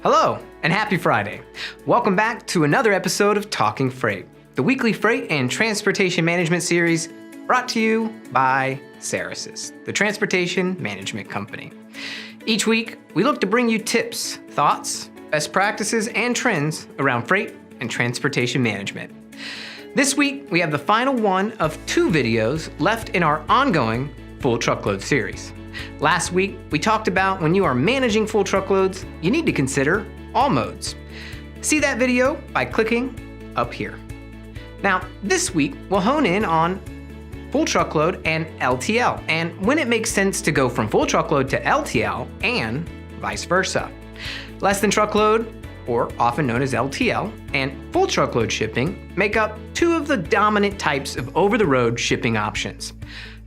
Hello, and happy Friday. Welcome back to another episode of Talking Freight, the weekly freight and transportation management series brought to you by Ceresys, the transportation management company. Each week, we look to bring you tips, thoughts, best practices, and trends around freight and transportation management. This week, we have the final one of 2 videos left in our ongoing Full Truckload series. Last week, we talked about when you are managing full truckloads, you need to consider all modes. See that video by clicking up here. Now, this week, we'll hone in on full truckload and LTL, and when it makes sense to go from full truckload to LTL and vice versa. Less than truckload, or often known as LTL, and full truckload shipping make up 2 of the dominant types of over-the-road shipping options.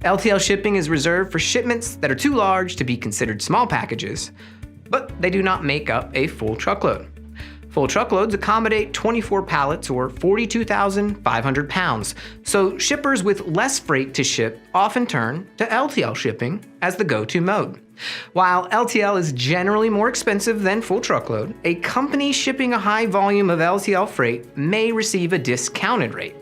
LTL shipping is reserved for shipments that are too large to be considered small packages, but they do not make up a full truckload. Full truckloads accommodate 24 pallets or 42,500 pounds, so shippers with less freight to ship often turn to LTL shipping as the go-to mode. While LTL is generally more expensive than full truckload, a company shipping a high volume of LTL freight may receive a discounted rate.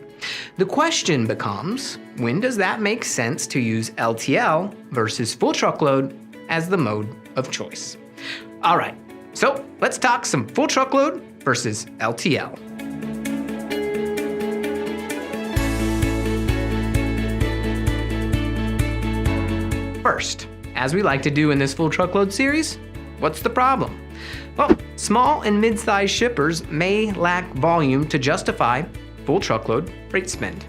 The question becomes, when does that make sense to use LTL versus full truckload as the mode of choice? All right, so let's talk some full truckload versus LTL. First, as we like to do in this full truckload series, what's the problem? Well, small and mid-sized shippers may lack volume to justify full truckload freight spend.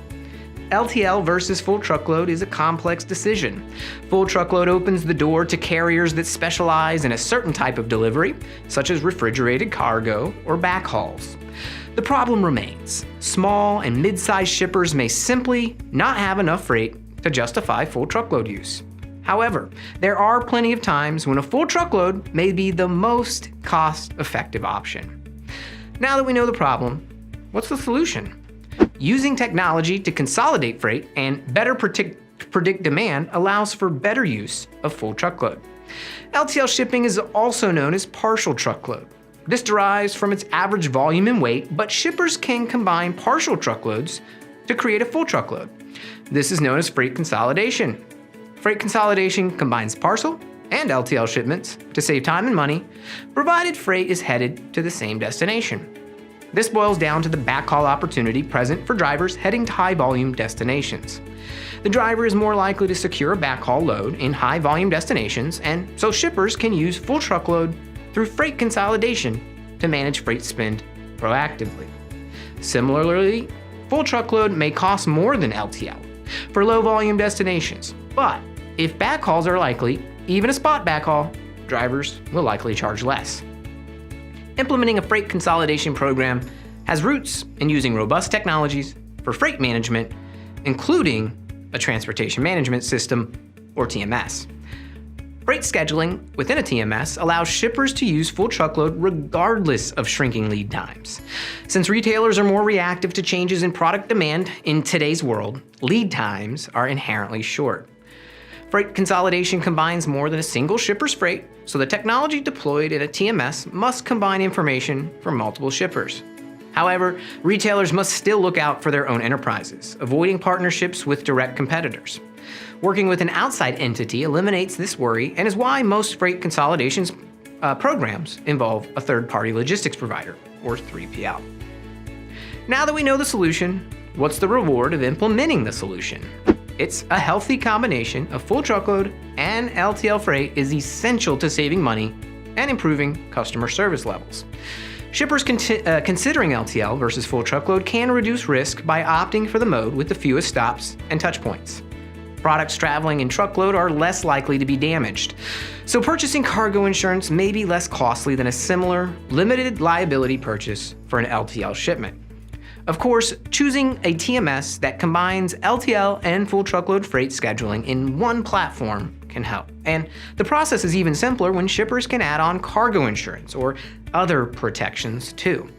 LTL versus full truckload is a complex decision. Full truckload opens the door to carriers that specialize in a certain type of delivery, such as refrigerated cargo or backhauls. The problem remains. Small and mid-sized shippers may simply not have enough freight to justify full truckload use. However, there are plenty of times when a full truckload may be the most cost-effective option. Now that we know the problem, what's the solution? Using technology to consolidate freight and better predict demand allows for better use of full truckload. LTL shipping is also known as partial truckload. This derives from its average volume and weight, but shippers can combine partial truckloads to create a full truckload. This is known as freight consolidation. Freight consolidation combines parcel and LTL shipments to save time and money, provided freight is headed to the same destination. This boils down to the backhaul opportunity present for drivers heading to high-volume destinations. The driver is more likely to secure a backhaul load in high-volume destinations, and so shippers can use full truckload through freight consolidation to manage freight spend proactively. Similarly, full truckload may cost more than LTL for low-volume destinations, but if backhauls are likely, even a spot backhaul, drivers will likely charge less. Implementing a freight consolidation program has roots in using robust technologies for freight management, including a transportation management system, or TMS. Freight scheduling within a TMS allows shippers to use full truckload regardless of shrinking lead times. Since retailers are more reactive to changes in product demand in today's world, lead times are inherently short. Freight consolidation combines more than a single shipper's freight, so the technology deployed in a TMS must combine information from multiple shippers. However, retailers must still look out for their own enterprises, avoiding partnerships with direct competitors. Working with an outside entity eliminates this worry and is why most freight consolidations programs involve a third-party logistics provider, or 3PL. Now that we know the solution, what's the reward of implementing the solution? It's a healthy combination of full truckload and LTL freight is essential to saving money and improving customer service levels. Shippers considering LTL versus full truckload can reduce risk by opting for the mode with the fewest stops and touch points. Products traveling in truckload are less likely to be damaged, so purchasing cargo insurance may be less costly than a similar limited liability purchase for an LTL shipment. Of course, choosing a TMS that combines LTL and full truckload freight scheduling in one platform can help. And the process is even simpler when shippers can add on cargo insurance or other protections too.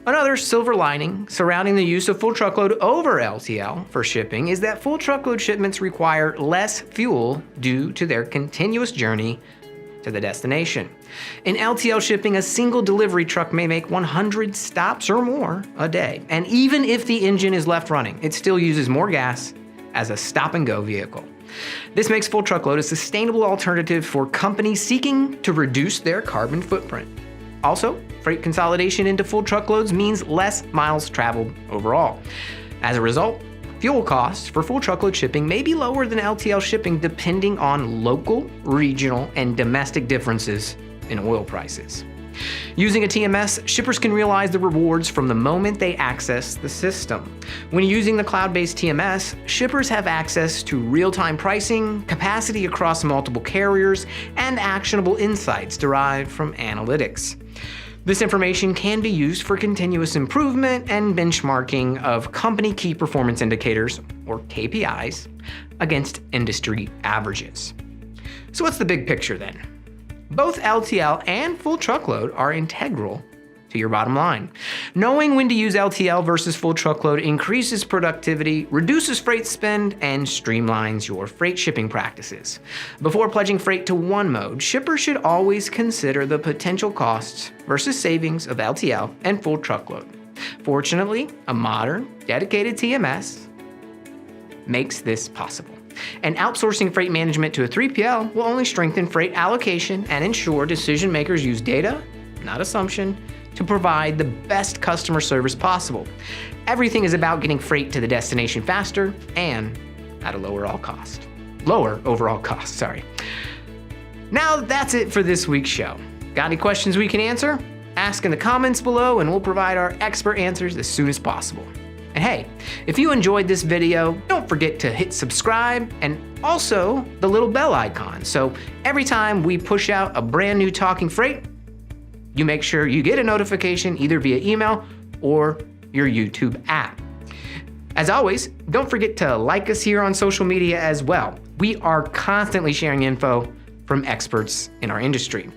Another silver lining surrounding the use of full truckload over LTL for shipping is that full truckload shipments require less fuel due to their continuous journey to the destination. In LTL shipping, a single delivery truck may make 100 stops or more a day. And even if the engine is left running, it still uses more gas as a stop-and-go vehicle. This makes full truckload a sustainable alternative for companies seeking to reduce their carbon footprint. Also, freight consolidation into full truckloads means less miles traveled overall. As a result, fuel costs for full truckload shipping may be lower than LTL shipping depending on local, regional, and domestic differences in oil prices. Using a TMS, shippers can realize the rewards from the moment they access the system. When using the cloud-based TMS, shippers have access to real-time pricing, capacity across multiple carriers, and actionable insights derived from analytics. This information can be used for continuous improvement and benchmarking of company key performance indicators, or KPIs, against industry averages. So what's the big picture then? Both LTL and full truckload are integral to your bottom line. Knowing when to use LTL versus full truckload increases productivity, reduces freight spend, and streamlines your freight shipping practices. Before pledging freight to one mode, shippers should always consider the potential costs versus savings of LTL and full truckload. Fortunately, a modern, dedicated TMS makes this possible. And outsourcing freight management to a 3PL will only strengthen freight allocation and ensure decision makers use data, not assumption, to provide the best customer service possible. Everything is about getting freight to the destination faster and at a lower overall cost, sorry. Now that's it for this week's show. Got any questions we can answer? Ask in the comments below and we'll provide our expert answers as soon as possible. And hey, if you enjoyed this video, don't forget to hit subscribe and also the little bell icon. So every time we push out a brand new Talking Freight, you make sure you get a notification either via email or your YouTube app. As always, don't forget to like us here on social media as well. We are constantly sharing info from experts in our industry.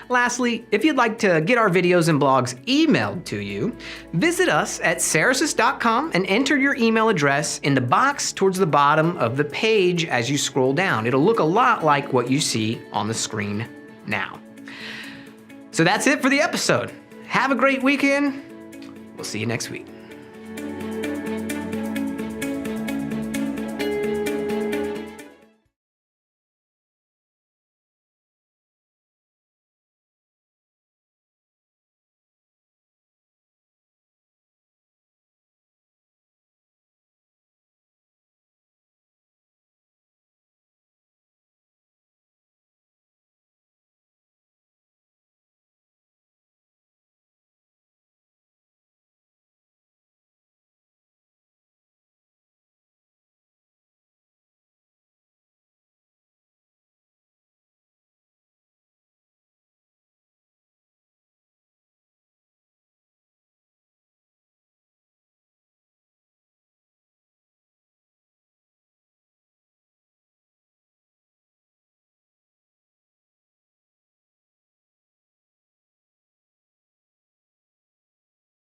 Lastly, if you'd like to get our videos and blogs emailed to you, visit us at Cerasis.com and enter your email address in the box towards the bottom of the page as you scroll down. It'll look a lot like what you see on the screen now. So that's it for the episode. Have a great weekend. We'll see you next week.